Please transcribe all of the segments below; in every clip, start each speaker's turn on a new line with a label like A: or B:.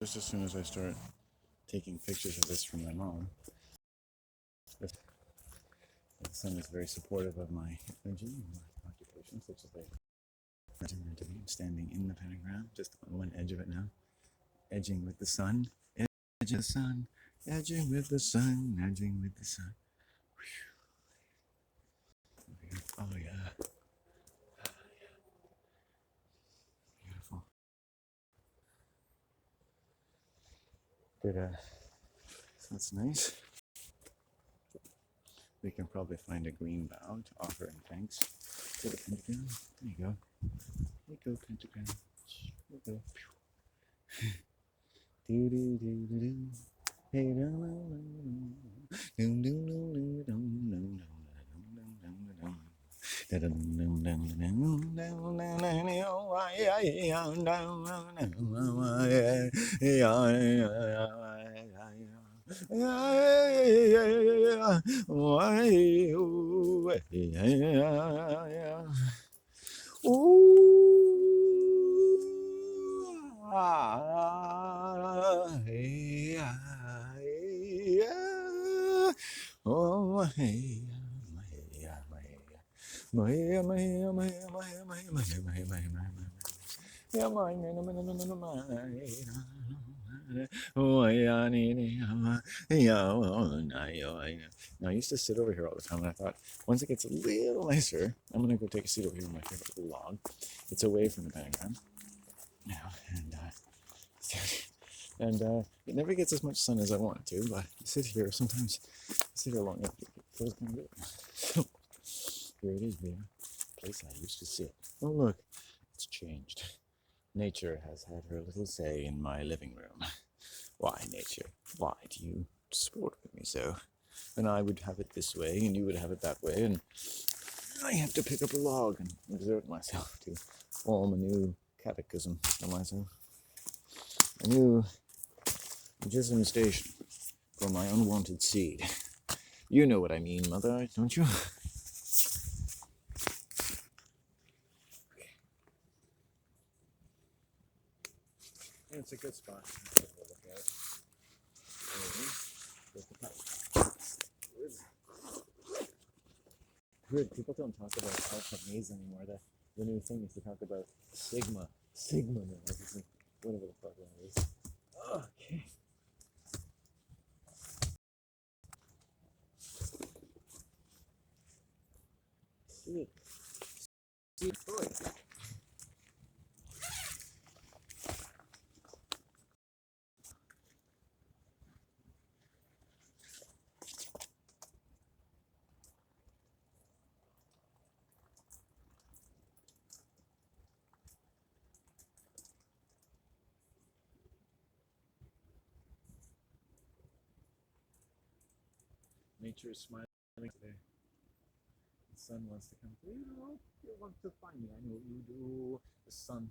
A: Just as soon as I start taking pictures of this from my mom, the sun is very supportive of my energy and my occupation, such as I'm standing in the pentagram, just on one edge of it now, edging with the sun, edging the sun, edging with the sun, edging with the sun. Oh yeah. Beautiful. Good, that's nice. We can probably find a green bough to offer in thanks to the pentagram. There you go. There you go, pentagram. There you go. Do do do do do. Hey, do do do do do do. Now, I used to sit over here all the time, and I thought, once it gets a little nicer, I'm going to go take a seat over here in my favorite little log. It's away from the pentagram, and it never gets as much sun as I want it to, but I sit here sometimes. I sit here long enough, it feels kind of good. So, here it is, there, place I used to sit. Oh, look, it's changed. Nature has had her little say in my living room. Why, nature? Why do you sport with me so? And I would have it this way, and you would have it that way, and I have to pick up a log and exert myself to form a new catechism for myself. A new jism station for my unwanted seed. You know what I mean, Mother, don't you? It's a good spot to look at it. Weird. People don't talk about alpha maze anymore. The new thing is to talk about sigma noise, whatever the fuck that is. Okay. See toy. Nature is smiling today. The sun wants to come through. You want to find me. I know you do. The sun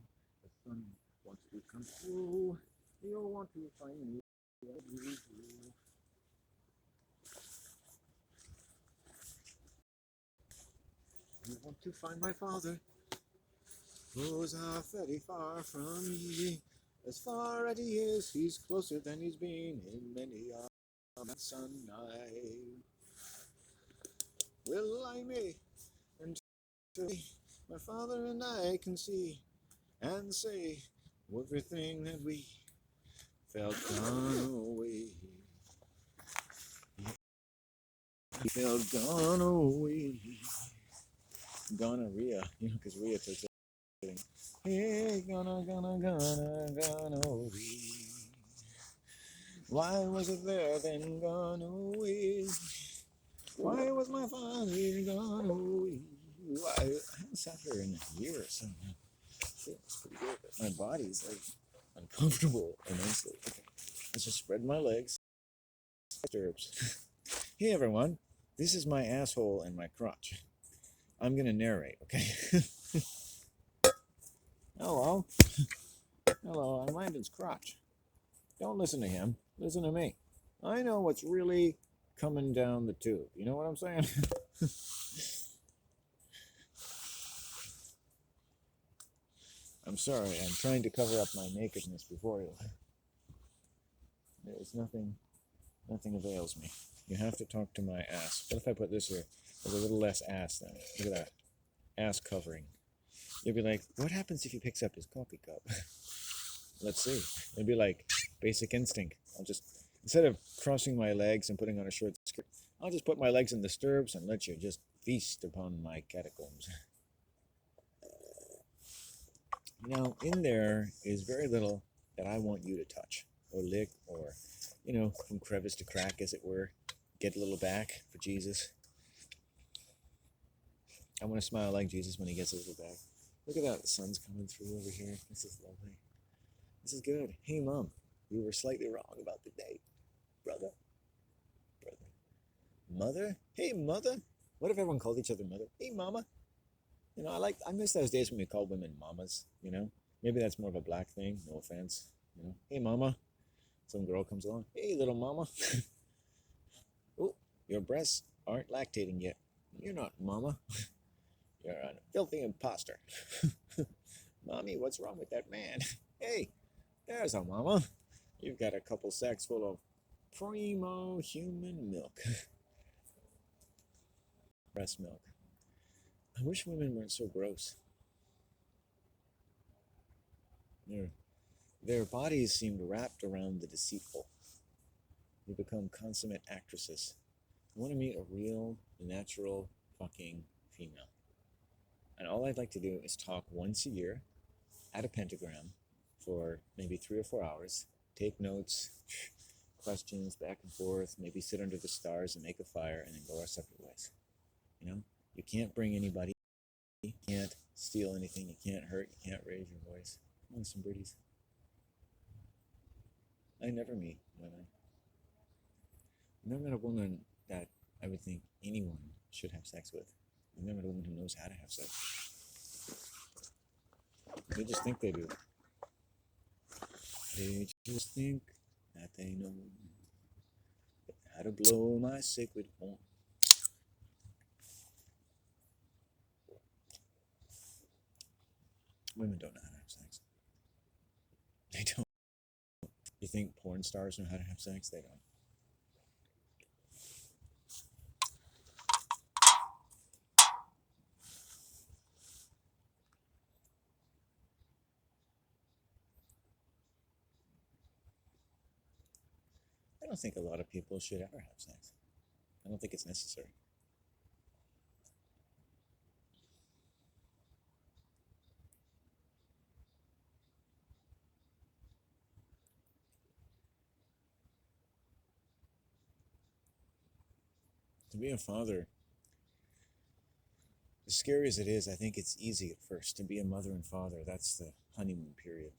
A: wants to come through. You want to find me. You do. You want to find my father, who's very far from me. As far as he is, he's closer than he's been in many a sun night. Will lie me and my father and I can see and say everything that we felt gone away. He felt gone away. Gonorrhea, because Rhea takes everything. Hey, gone away. Why was it there then gone away? Why was my father gone away? I haven't sat here in a year or so now. It's pretty good. My body's like uncomfortable immensely. Okay. Let's just spread my legs. Disturbs. Hey everyone, this is my asshole and my crotch. I'm gonna narrate, okay? Hello. Hello, I'm Landon's crotch. Don't listen to him. Listen to me. I know what's really coming down the tube. You know what I'm saying? I'm sorry. I'm trying to cover up my nakedness before you. It's nothing. Nothing avails me. You have to talk to my ass. What if I put this here? There's a little less ass then. Look at that. Ass covering. You'll be like, what happens if he picks up his coffee cup? Let's see. It'd be like Basic Instinct. I'll just, instead of crossing my legs and putting on a short skirt, I'll just put my legs in the stirrups and let you just feast upon my catacombs. Now, in there is very little that I want you to touch or lick or, from crevice to crack, as it were. Get a little back for Jesus. I want to smile like Jesus when he gets a little back. Look at that. The sun's coming through over here. This is lovely. This is good. Hey, Mom, you were slightly wrong about the date. Brother. Mother? Hey, Mother. What if everyone called each other Mother? Hey, Mama. I miss those days when we called women mamas, Maybe that's more of a black thing, no offense. Hey, Mama. Some girl comes along. Hey, little mama. Oh, your breasts aren't lactating yet. You're not Mama. You're a filthy imposter. Mommy, what's wrong with that man? Hey, there's a mama. You've got a couple sacks full of primo human milk. Breast milk. I wish women weren't so gross. Their bodies seemed wrapped around the deceitful. They become consummate actresses. I want to meet a real, natural fucking female. And all I'd like to do is talk once a year at a pentagram for maybe 3 or 4 hours, take notes, questions back and forth, maybe sit under the stars and make a fire, and then go our separate ways. You can't bring anybody, you can't steal anything, you can't hurt, you can't raise your voice. Come on, some birdies. I never meet women. I've never met a woman that I would think anyone should have sex with. I've never met a woman who knows how to have sex. They just think they do. They just think that they know how to blow my sacred horn. Women don't know how to have sex. They don't. You think porn stars know how to have sex? They don't. I don't think a lot of people should ever have sex. I don't think it's necessary. To be a father, as scary as it is, I think it's easy at first. To be a mother and father, that's the honeymoon period.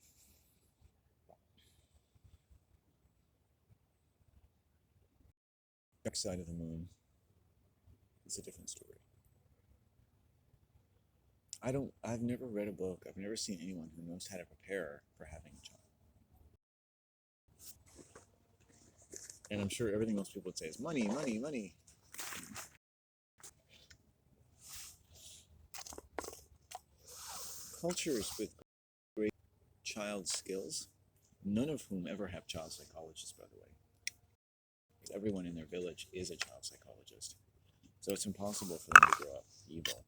A: Dark side of the moon is a different story. I've never read a book, I've never seen anyone who knows how to prepare for having a child. And I'm sure everything else people would say is money, money, money. Cultures with great child skills, none of whom ever have child psychologists, by the way. Everyone in their village is a child psychologist. So it's impossible for them to grow up evil.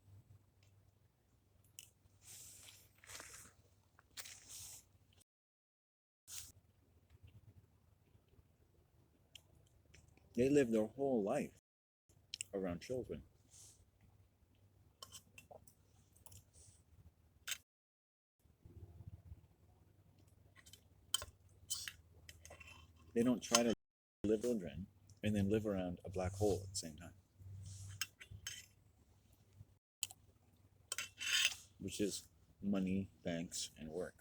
A: They live their whole life around children. They don't try to live children and then live around a black hole at the same time. Which is money, banks, and work.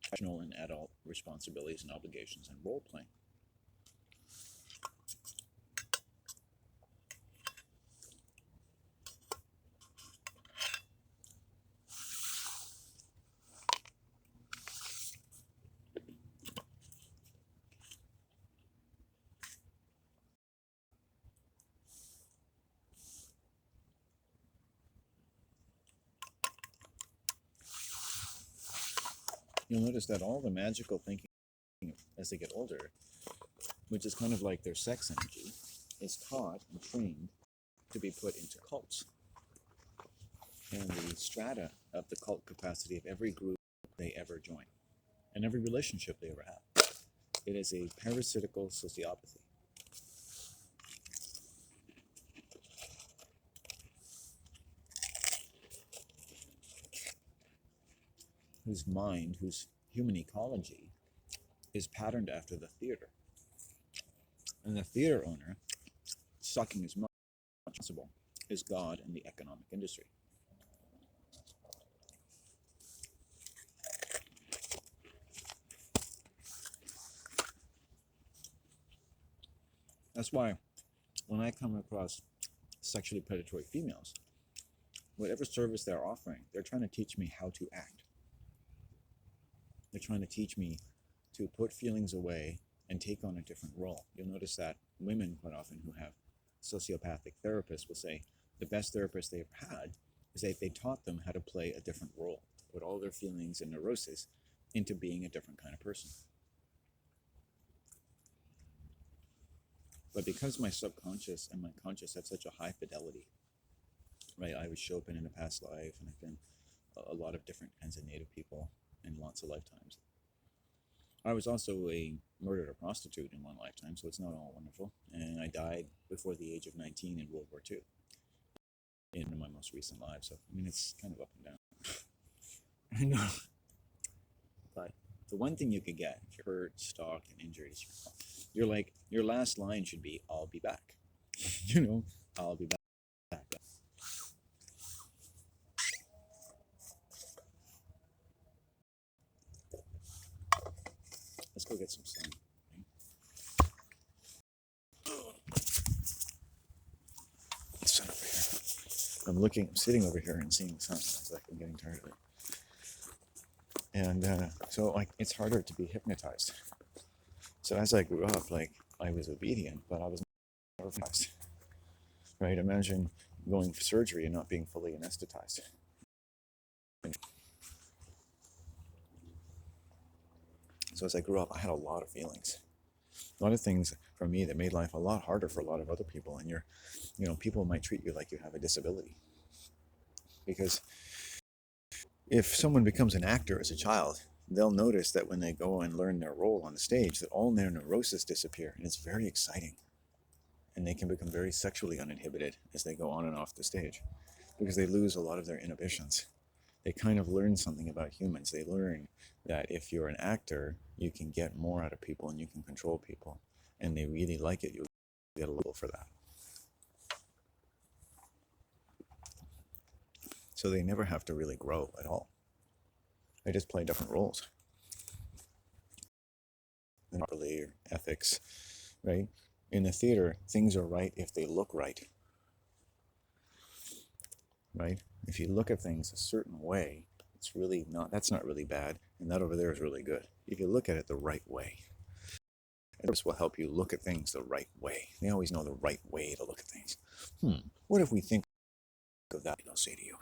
A: Professional and adult responsibilities and obligations and role playing. You'll notice that all the magical thinking as they get older, which is kind of like their sex energy, is taught and trained to be put into cults. And the strata of the cult capacity of every group they ever join, and every relationship they ever have. It is a parasitical sociopathy. Whose mind, whose human ecology is patterned after the theater. And the theater owner, sucking as much as possible, is God and the economic industry. That's why when I come across sexually predatory females, whatever service they're offering, they're trying to teach me how to act. They're trying to teach me to put feelings away and take on a different role. You'll notice that women quite often who have sociopathic therapists will say the best therapist they've had is that they taught them how to play a different role, to put all their feelings and neurosis into being a different kind of person. But because my subconscious and my conscious have such a high fidelity, right? I was Chopin in a past life, and I've been a lot of different kinds of Native people in lots of lifetimes. I was also murdered a prostitute in one lifetime, so it's not all wonderful. And I died before the age of 19 in World War II in my most recent life. So, I mean, it's kind of up and down. I know. But the one thing you could get if you're hurt, stalked, and injured is you're like, your last line should be, I'll be back. You know, I'll be back. Let's go get some sun. The sun over here. I'm sitting over here and seeing the sun. It's like I'm getting tired of it. And so like it's harder to be hypnotized. So as I grew up, like I was obedient, but I was never hypnotized. Right? Imagine going for surgery and not being fully anesthetized. So as I grew up, I had a lot of feelings, a lot of things for me that made life a lot harder for a lot of other people. And people might treat you like you have a disability. Because if someone becomes an actor as a child, they'll notice that when they go and learn their role on the stage, that all their neurosis disappear, and it's very exciting. And they can become very sexually uninhibited as they go on and off the stage, because they lose a lot of their inhibitions. They kind of learn something about humans. They learn that if you're an actor, you can get more out of people and you can control people. And they really like it. You get a little for that. So they never have to really grow at all. They just play different roles. Properly, or ethics, right? In the theater, things are right if they look right. Right? If you look at things a certain way, that's not really bad, and that over there is really good. If you look at it the right way. And this will help you look at things the right way. They always know the right way to look at things. What if we think of that, they'll say to you.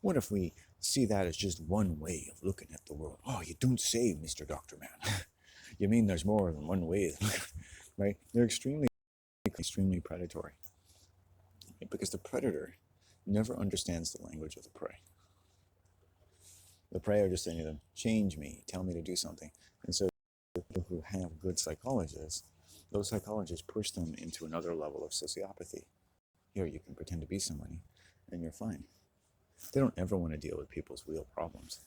A: What if we see that as just one way of looking at the world? Oh, you don't say, Mr. Doctor Man. You mean there's more than one way, right? They're extremely predatory. Because the predator never understands the language of the prey. The prey are just saying to them, change me, tell me to do something. And so people who have good psychologists, those psychologists push them into another level of sociopathy. Here, you can pretend to be somebody, and you're fine. They don't ever want to deal with people's real problems.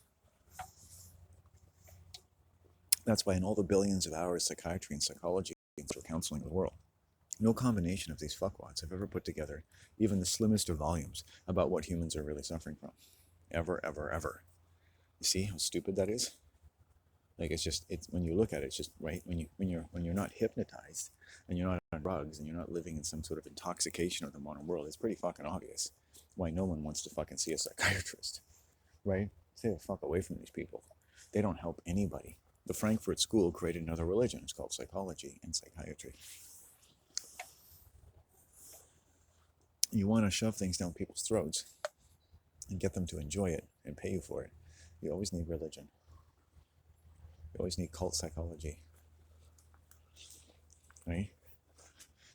A: That's why in all the billions of hours psychiatry and psychology are counseling the world, no combination of these fuckwads have ever put together even the slimmest of volumes about what humans are really suffering from. Ever, ever, ever. You see how stupid that is? Like it's when you look at it, it's just right when you're not hypnotized and you're not on drugs and you're not living in some sort of intoxication of the modern world, it's pretty fucking obvious why no one wants to fucking see a psychiatrist. Right? Stay the fuck away from these people. They don't help anybody. The Frankfurt School created another religion. It's called psychology and psychiatry. You want to shove things down people's throats and get them to enjoy it and pay you for it. You always need religion. You always need cult psychology. right?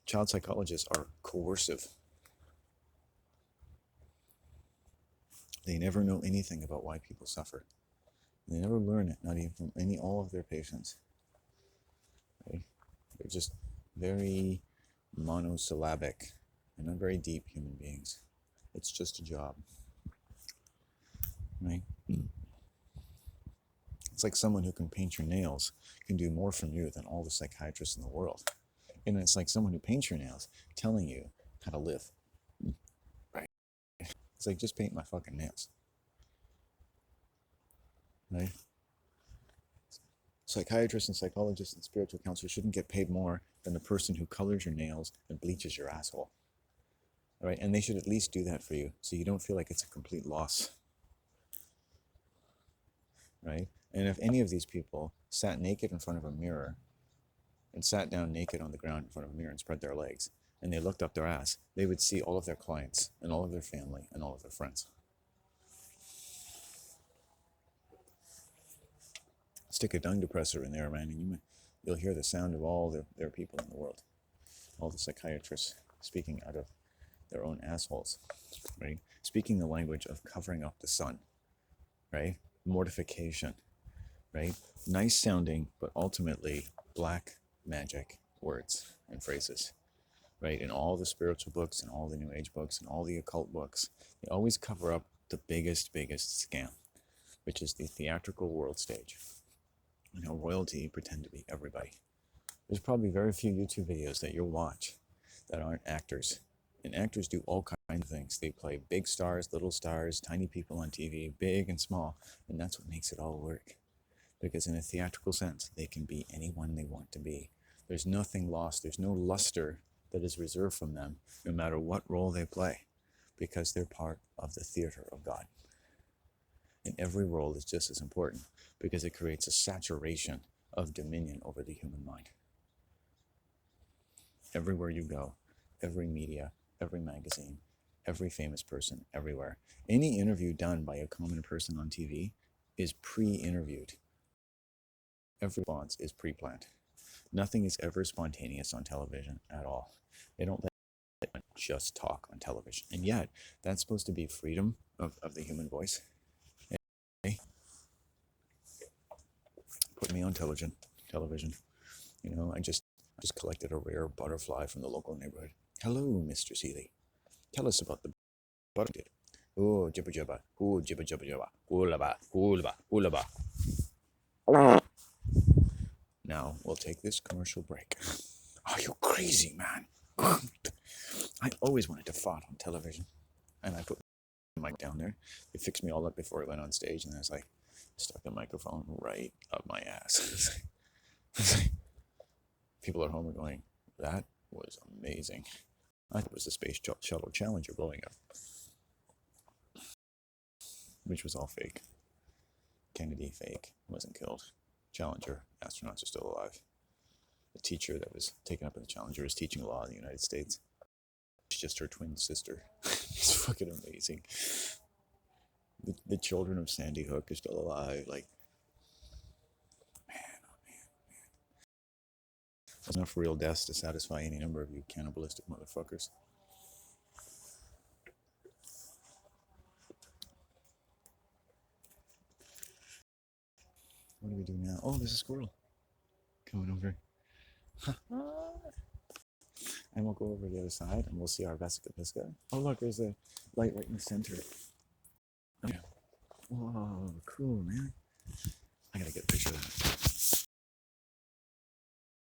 A: Child psychologists are coercive. They never know anything about why people suffer. They never learn it, not even from all of their patients. Right? They're just very monosyllabic and not very deep human beings. It's just a job, right? It's like someone who can paint your nails can do more from you than all the psychiatrists in the world. And it's like someone who paints your nails telling you how to live, right? It's like, just paint my fucking nails, right? Psychiatrists and psychologists and spiritual counselors shouldn't get paid more than the person who colors your nails and bleaches your asshole, right? And they should at least do that for you so you don't feel like it's a complete loss, right? And if any of these people sat naked in front of a mirror and sat down naked on the ground in front of a mirror and spread their legs, and they looked up their ass, they would see all of their clients and all of their family and all of their friends. Stick a dung depressor in there, man, and you'll hear the sound of all their people in the world. All the psychiatrists speaking out of their own assholes, right? Speaking the language of covering up the sun, right? Mortification, right? Nice sounding, but ultimately black magic words and phrases, right? In all the spiritual books and all the New Age books and all the occult books, they always cover up the biggest scam, which is the theatrical world stage. You know, royalty pretend to be everybody. There's probably very few YouTube videos that you'll watch that aren't actors. And actors do all kinds of things. They play big stars, little stars, tiny people on TV, big and small. And that's what makes it all work. Because in a theatrical sense, they can be anyone they want to be. There's nothing lost. There's no luster that is reserved from them, no matter what role they play, because they're part of the theater of God. And every role is just as important because it creates a saturation of dominion over the human mind. Everywhere you go, every media, every magazine, every famous person, everywhere. Any interview done by a common person on TV is pre-interviewed. Every response is pre-planned. Nothing is ever spontaneous on television at all. They don't let anyone just talk on television. And yet, that's supposed to be freedom of the human voice. Okay? Put me on television. You know, I just collected a rare butterfly from the local neighborhood. Hello, Mr. Seeley. Tell us about the butterfly. Oh, jibba jibba. Oh, jibba jibba jibba. Oolaba, oolaba, oolaba. Now, we'll take this commercial break. Are you crazy, man? I always wanted to fart on television. And I put my mic down there. They fixed me all up before I went on stage, and I was like, stuck the microphone right up my ass. People at home are going, that was amazing. I thought it was the Space Shuttle Challenger blowing up, which was all fake. Kennedy, fake, wasn't killed. Challenger, astronauts are still alive. The teacher that was taken up in the Challenger is teaching law in the United States. It's just her twin sister. It's fucking amazing. The children of Sandy Hook are still alive. Like, man, oh man. There's enough real deaths to satisfy any number of you cannibalistic motherfuckers. What do we do now? Oh, there's a squirrel coming over. And we'll go over the other side and we'll see our Vesica Pisca. Oh, look, there's a light right in the center. Yeah. Whoa, cool, man. I gotta get a picture of that.